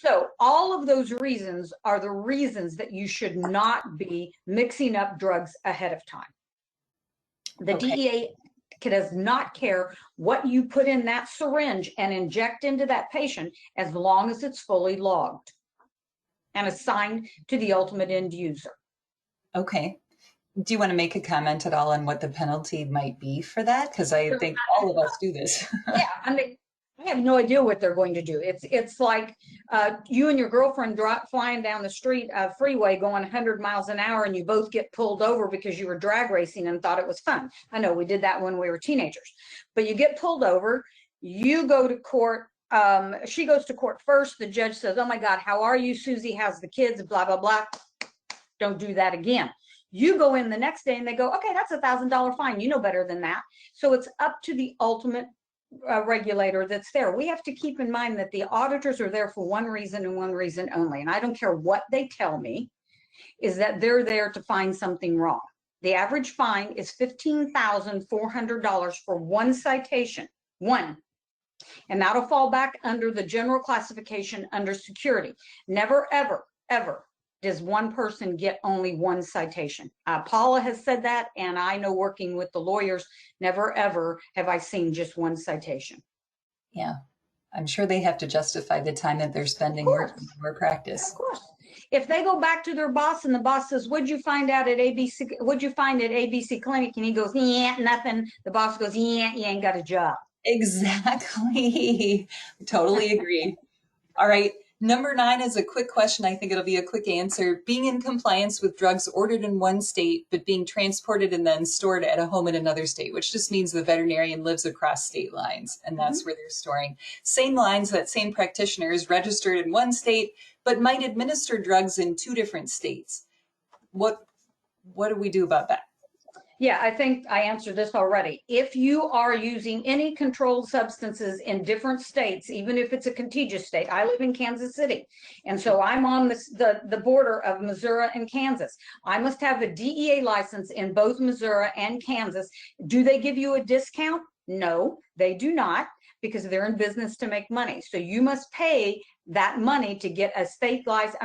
So all of those reasons are the reasons that you should not be mixing up drugs ahead of time. The DEA does not care what you put in that syringe and inject into that patient, as long as it's fully logged and assigned to the ultimate end user. Okay. Do you want to make a comment at all on what the penalty might be for that? Because I think all of us do this. Yeah, I mean, I have no idea what they're going to do. It's like you and your girlfriend flying down the street freeway going 100 miles an hour, and you both get pulled over because you were drag racing and thought it was fun. I know we did that when we were teenagers. But you get pulled over, you go to court. She goes to court first. The judge says, "Oh my God, how are you, Susie? How's the kids? Blah, blah, blah." Don't do that again. You go in the next day and they go, "Okay, that's $1,000 fine. You know better than that." So it's up to the ultimate regulator that's there. We have to keep in mind that the auditors are there for one reason and one reason only. And I don't care what they tell me, is that they're there to find something wrong. The average fine is $15,400 for one citation, one. And that'll fall back under the general classification under security. Never, ever, ever does one person get only one citation. Paula has said that, and I know, working with the lawyers, never ever have I seen just one citation. Yeah, I'm sure they have to justify the time that they're spending working more practice. Of course. If they go back to their boss and the boss says, "What'd you find out at ABC? What'd you find at ABC Clinic?" And he goes, "Yeah, nothing." The boss goes, "Yeah, you ain't got a job." Exactly. Totally agree. All right. Number 9 is a quick question. I think it'll be a quick answer. Being in compliance with drugs ordered in one state, but being transported and then stored at a home in another state, which just means the veterinarian lives across state lines, and that's where they're storing. Same lines, that same practitioner is registered in one state, but might administer drugs in 2 different states. What do we do about that? Yeah, I think I answered this already. If you are using any controlled substances in different states, even if it's a contiguous state, I live in Kansas City, and so I'm on the border of Missouri and Kansas. I must have a DEA license in both Missouri and Kansas. Do they give you a discount? No, they do not, because they're in business to make money. So you must pay that money to get a state license,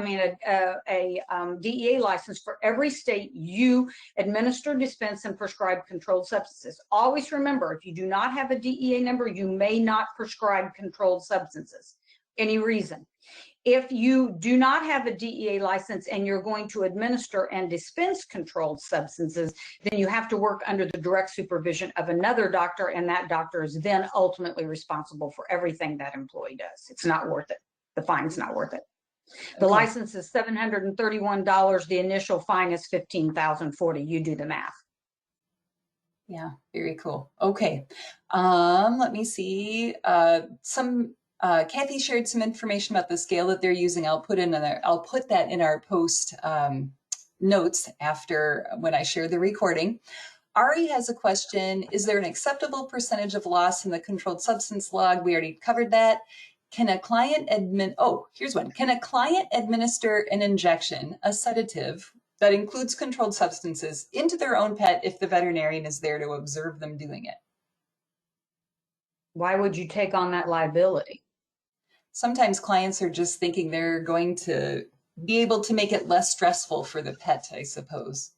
DEA license for every state you administer, dispense, and prescribe controlled substances. Always remember, if you do not have a DEA number, you may not prescribe controlled substances. Any reason. If you do not have a DEA license and you're going to administer and dispense controlled substances, then you have to work under the direct supervision of another doctor, and that doctor is then ultimately responsible for everything that employee does. It's not worth it. The fine's not worth it. The license is $731. The initial fine is $15,040. You do the math. Yeah, very cool. Okay. Let me see. Kathy shared some information about the scale that they're using. I'll put that in our post notes after when I share the recording. Ari has a question. Is there an acceptable percentage of loss in the controlled substance log? We already covered that. Can a client here's one. Can a client administer an injection, a sedative that includes controlled substances into their own pet if the veterinarian is there to observe them doing it? Why would you take on that liability? Sometimes clients are just thinking they're going to be able to make it less stressful for the pet, I suppose.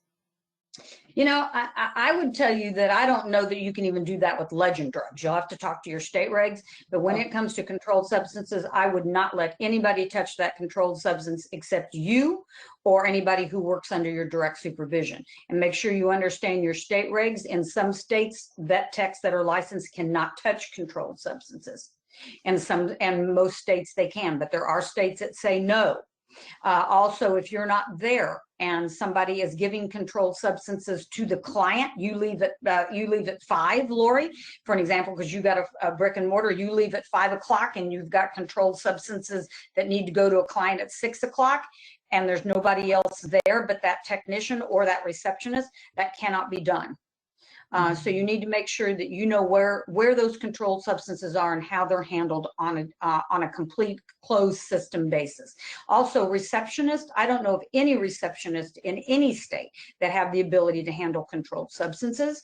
You know, I would tell you that I don't know that you can even do that with legend drugs. You'll have to talk to your state regs. But when it comes to controlled substances, I would not let anybody touch that controlled substance except you or anybody who works under your direct supervision. And make sure you understand your state regs. In some states, vet techs that are licensed cannot touch controlled substances. And most states they can, but there are states that say no. Also, if you're not there and somebody is giving controlled substances to the client, you leave at 5, Lori, for an example, because you got a brick and mortar, you leave at 5 o'clock and you've got controlled substances that need to go to a client at 6 o'clock and there's nobody else there but that technician or that receptionist, that cannot be done. So you need to make sure that you know where those controlled substances are and how they're handled on a complete closed system basis. Also, receptionist, I don't know of any receptionist in any state that have the ability to handle controlled substances.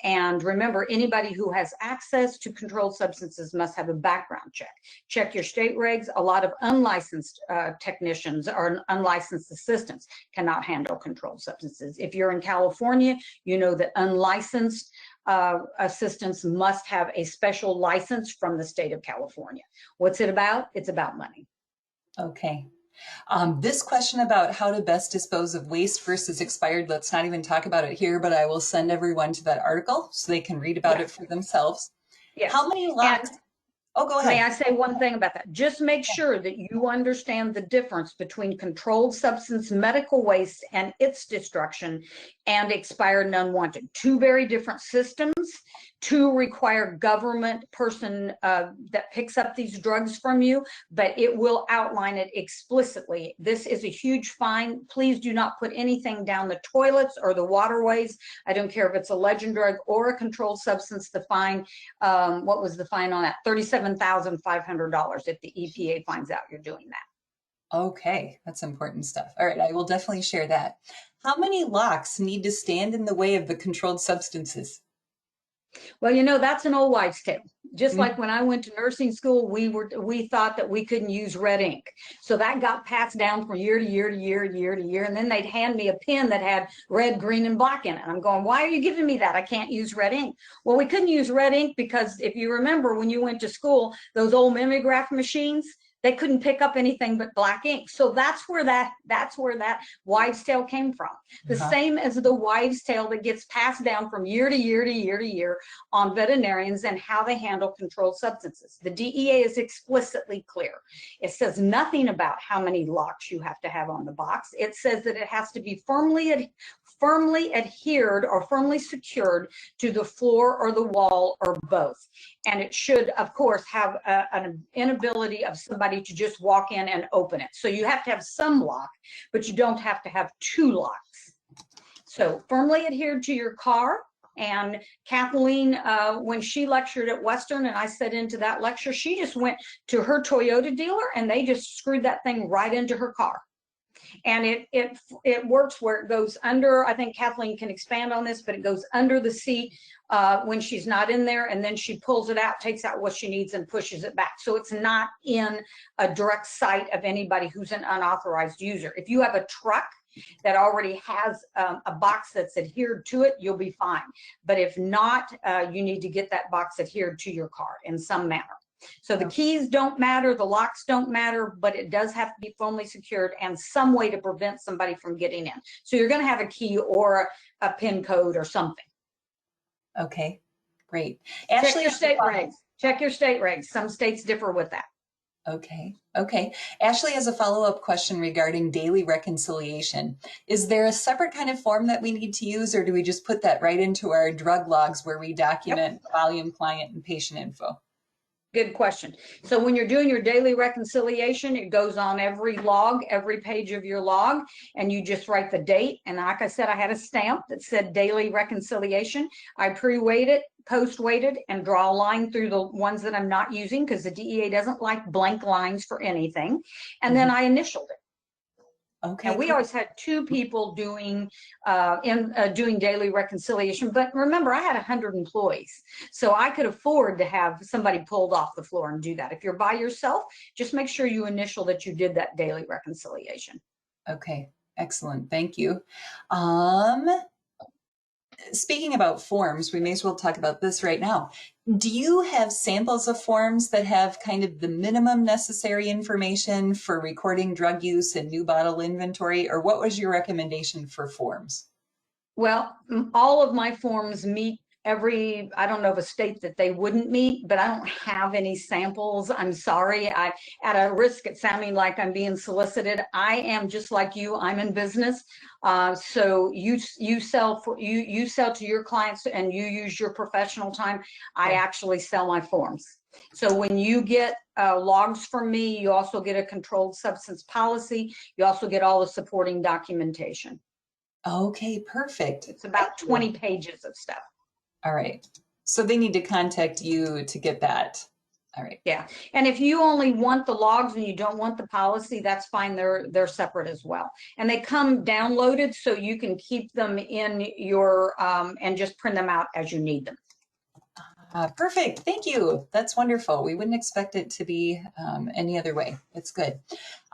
And remember, anybody who has access to controlled substances must have a background check. Check your state regs. A lot of unlicensed technicians or unlicensed assistants cannot handle controlled substances. If you're in California, you know that unlicensed assistants must have a special license from the state of California. What's it about? It's about money. Okay. This question about how to best dispose of waste versus expired, let's not even talk about it here, but I will send everyone to that article so they can read about it for themselves. Yes. How many lots? Oh, go ahead. May I say one thing about that? Just make sure that you understand the difference between controlled substance medical waste and its destruction and expired and unwanted. Two very different systems. Two require government person that picks up these drugs from you, but it will outline it explicitly. This is a huge fine. Please do not put anything down the toilets or the waterways. I don't care if it's a legend drug or a controlled substance. The fine, what was the fine on that? $37,500 if the EPA finds out you're doing that. Okay, that's important stuff. All right, I will definitely share that. How many locks need to stand in the way of the controlled substances? Well, you know, that's an old wives' tale. Just like when I went to nursing school, we thought that we couldn't use red ink. So that got passed down from year to year to year to year to year. And then they'd hand me a pen that had red, green, and black in it. And I'm going, why are you giving me that? I can't use red ink. Well, we couldn't use red ink because if you remember when you went to school, those old mimeograph machines, they couldn't pick up anything but black ink. So that's where that wives' tale came from. The same as the wives' tale that gets passed down from year to year to year to year on veterinarians and how they handle controlled substances. The DEA is explicitly clear. It says nothing about how many locks you have to have on the box. It says that it has to be firmly adhered or firmly secured to the floor or the wall or both. And it should, of course, have an inability of somebody to just walk in and open it. So you have to have some lock, but you don't have to have 2 locks. So firmly adhered to your car. And Kathleen, when she lectured at Western and I sat into that lecture, she just went to her Toyota dealer and they just screwed that thing right into her car. And it works where it goes under. I think Kathleen can expand on this, but it goes under the seat when she's not in there, and then she pulls it out, takes out what she needs, and pushes it back. So it's not in a direct sight of anybody who's an unauthorized user. If you have a truck that already has a box that's adhered to it, you'll be fine. But if not, you need to get that box adhered to your car in some manner. So the keys don't matter, the locks don't matter, but it does have to be firmly secured and some way to prevent somebody from getting in. So you're going to have a key or a PIN code or something. Okay, great. Check your state regs. Check your state regs. Some states differ with that. Okay. Ashley has a follow-up question regarding daily reconciliation. Is there a separate kind of form that we need to use, or do we just put that right into our drug logs where we document volume, client, and patient info? Good question. So when you're doing your daily reconciliation, it goes on every log, every page of your log, and you just write the date. And like I said, I had a stamp that said daily reconciliation. I pre-weighted, post-weighted, and draw a line through the ones that I'm not using because the DEA doesn't like blank lines for anything. And then I initialed it. Okay. And we always had two people doing doing daily reconciliation. But remember, I had 100 employees, so I could afford to have somebody pulled off the floor and do that. If you're by yourself, just make sure you initial that you did that daily reconciliation. Okay, excellent. Thank you. Speaking about forms, we may as well talk about this right now. Do you have samples of forms that have kind of the minimum necessary information for recording drug use and new bottle inventory, or what was your recommendation for forms? Well, all of my forms meet I don't know of a state that they wouldn't meet, but I don't have any samples. I'm sorry. At a risk at sounding like I'm being solicited, I am just like you. I'm in business. So you sell to your clients and you use your professional time. I actually sell my forms. So when you get logs from me, you also get a controlled substance policy. You also get all the supporting documentation. Okay, perfect. It's about 20 pages of stuff. All right. So they need to contact you to get that. All right. Yeah. And if you only want the logs and you don't want the policy, that's fine. They're separate as well. And they come downloaded so you can keep them in your and just print them out as you need them. Perfect. Thank you. That's wonderful. We wouldn't expect it to be any other way. It's good.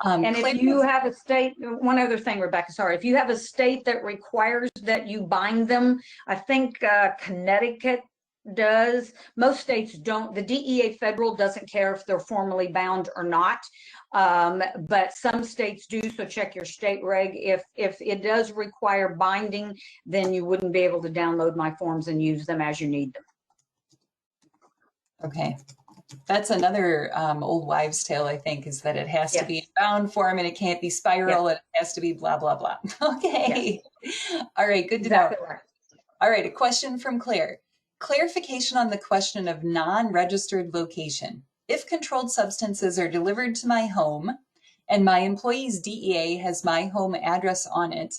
And if you have a state, one other thing, Rebecca, sorry, if you have a state that requires that you bind them, I think Connecticut does. Most states don't. The DEA federal doesn't care if they're formally bound or not, but some states do. So check your state reg. If it does require binding, then you wouldn't be able to download my forms and use them as you need them. Okay. That's another old wives' tale, I think, is that it has to be in bound form and it can't be spiral and it has to be blah, blah, blah. Okay. All right. Good to know. Right. All right. A question from Claire. Clarification on the question of non-registered location. If controlled substances are delivered to my home and my employee's DEA has my home address on it,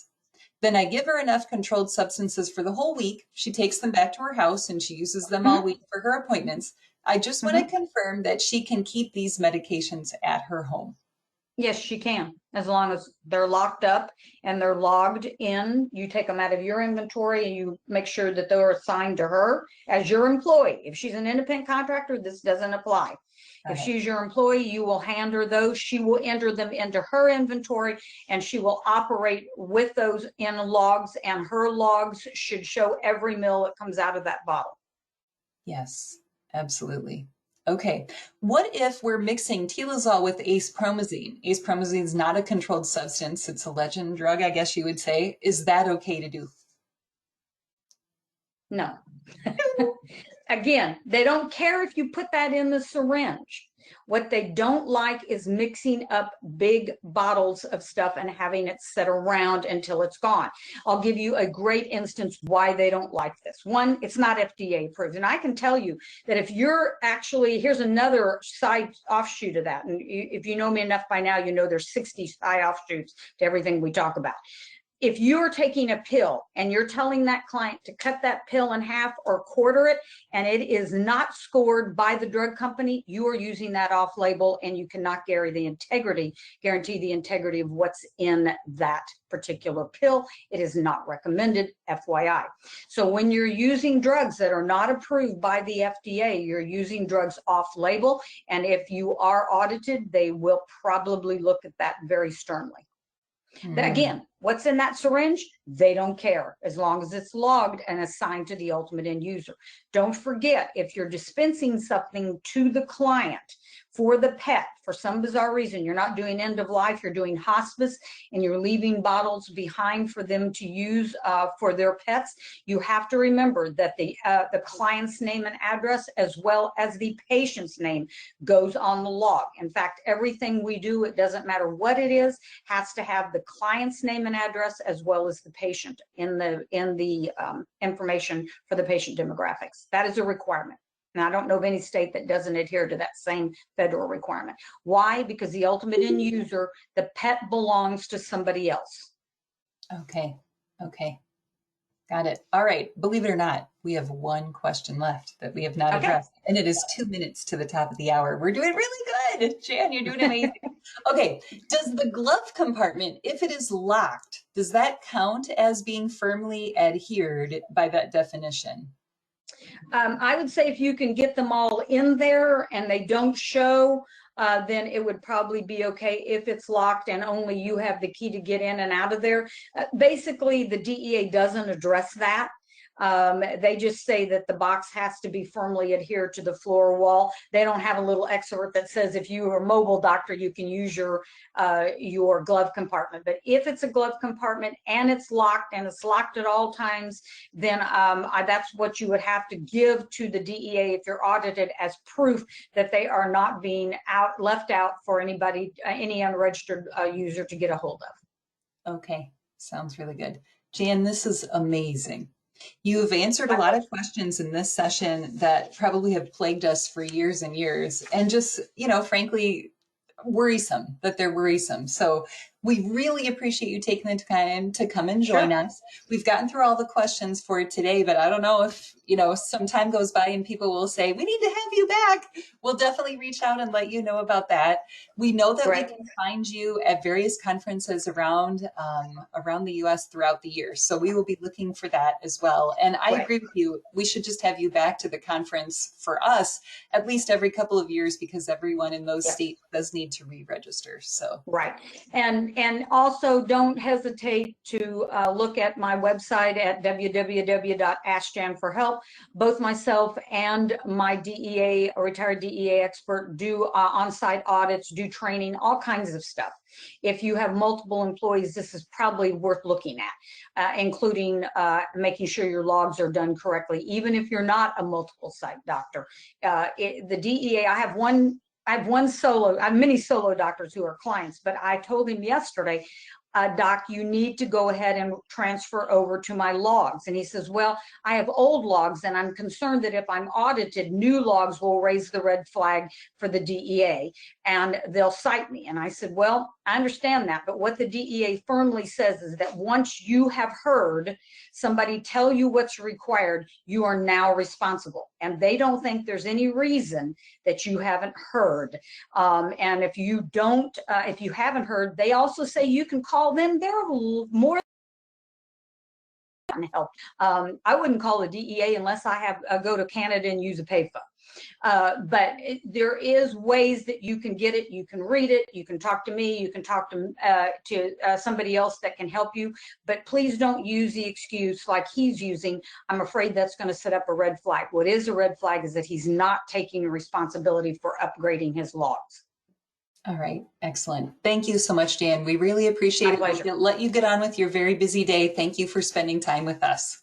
then I give her enough controlled substances for the whole week. She takes them back to her house and she uses them all week for her appointments. I just want to confirm that she can keep these medications at her home. Yes, she can, as long as they're locked up and they're logged in. You take them out of your inventory and you make sure that they're assigned to her as your employee. If she's an independent contractor, this doesn't apply. If she's your employee, you will hand her those. She will enter them into her inventory and she will operate with those in logs, and her logs should show every mil that comes out of that bottle. Yes, absolutely. Okay. What if we're mixing Tilazol with acepromazine? Acepromazine is not a controlled substance. It's a legend drug, I guess you would say. Is that okay to do? No. Again, they don't care if you put that in the syringe. What they don't like is mixing up big bottles of stuff and having it sit around until it's gone. I'll give you a great instance why they don't like this. One, it's not FDA approved. And I can tell you that if you're actually, here's another side offshoot of that. And if you know me enough by now, you know there's 60 side offshoots to everything we talk about. If you're taking a pill and you're telling that client to cut that pill in half or quarter it, and it is not scored by the drug company, you are using that off label and you cannot guarantee the integrity of what's in that particular pill. It is not recommended, FYI. So when you're using drugs that are not approved by the FDA, you're using drugs off label. And if you are audited, they will probably look at that very sternly. Again, what's in that syringe? They don't care as long as it's logged and assigned to the ultimate end user. Don't forget, if you're dispensing something to the client for the pet, for some bizarre reason, you're not doing end of life, you're doing hospice, and you're leaving bottles behind for them to use for their pets, you have to remember that the client's name and address, as well as the patient's name, goes on the log. In fact, everything we do, it doesn't matter what it is, has to have the client's name and address as well as the patient in the information for the patient demographics. That is a requirement. And I don't know of any state that doesn't adhere to that same federal requirement. Why? Because the ultimate end user, the pet belongs to somebody else. Okay. Okay. Got it. All right. Believe it or not, we have one question left that we have not addressed, and it is 2 minutes to the top of the hour. We're doing really good. Jan, you're doing amazing. Okay. Does the glove compartment, if it is locked, does that count as being firmly adhered by that definition? I would say if you can get them all in there and they don't show, then it would probably be okay. If it's locked and only you have the key to get in and out of there. Basically, the DEA doesn't address that. They just say that the box has to be firmly adhered to the floor wall. They don't have a little excerpt that says if you are a mobile doctor, you can use your glove compartment. But if it's a glove compartment and it's locked at all times, then that's what you would have to give to the DEA if you're audited as proof that they are not being left out for anybody, any unregistered user to get a hold of. Okay, sounds really good. Jan, this is amazing. You've answered a lot of questions in this session that probably have plagued us for years and years, and just, frankly, worrisome that they're worrisome. So we really appreciate you taking the time to come and join us. We've gotten through all the questions for today, but I don't know if, some time goes by and people will say, we need to have you back. We'll definitely reach out and let you know about that. We know that we can find you at various conferences around the US throughout the year. So we will be looking for that as well. And I agree with you. We should just have you back to the conference for us at least every couple of years, because everyone in those states does need to re-register. So and also don't hesitate to look at my website at www.askjanforhelp. Both myself and my retired DEA expert do on-site audits, do training, all kinds of stuff. If you have multiple employees, this is probably worth looking at, including making sure your logs are done correctly, even if you're not a multiple site doctor. The DEA, I have many solo doctors who are clients, but I told him yesterday, Doc, you need to go ahead and transfer over to my logs. And he says, well, I have old logs and I'm concerned that if I'm audited, new logs will raise the red flag for the DEA and they'll cite me. And I said, well, I understand that. But what the DEA firmly says is that once you have heard somebody tell you what's required, you are now responsible. And they don't think there's any reason that you haven't heard. And if you haven't heard, they also say you can call them. They're more than help. I wouldn't call the DEA unless I go to Canada and use a payphone. But there is ways that you can get it. You can read it. You can talk to me. You can talk to somebody else that can help you. But please don't use the excuse like he's using. I'm afraid that's going to set up a red flag. What is a red flag is that he's not taking responsibility for upgrading his logs. All right. Excellent. Thank you so much, Jan. We really appreciate it. We'll let you get on with your very busy day. Thank you for spending time with us.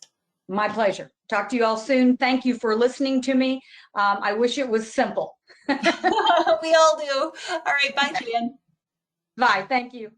My pleasure. Talk to you all soon. Thank you for listening to me. I wish it was simple. We all do. All right. Bye, Jan. Bye. Thank you.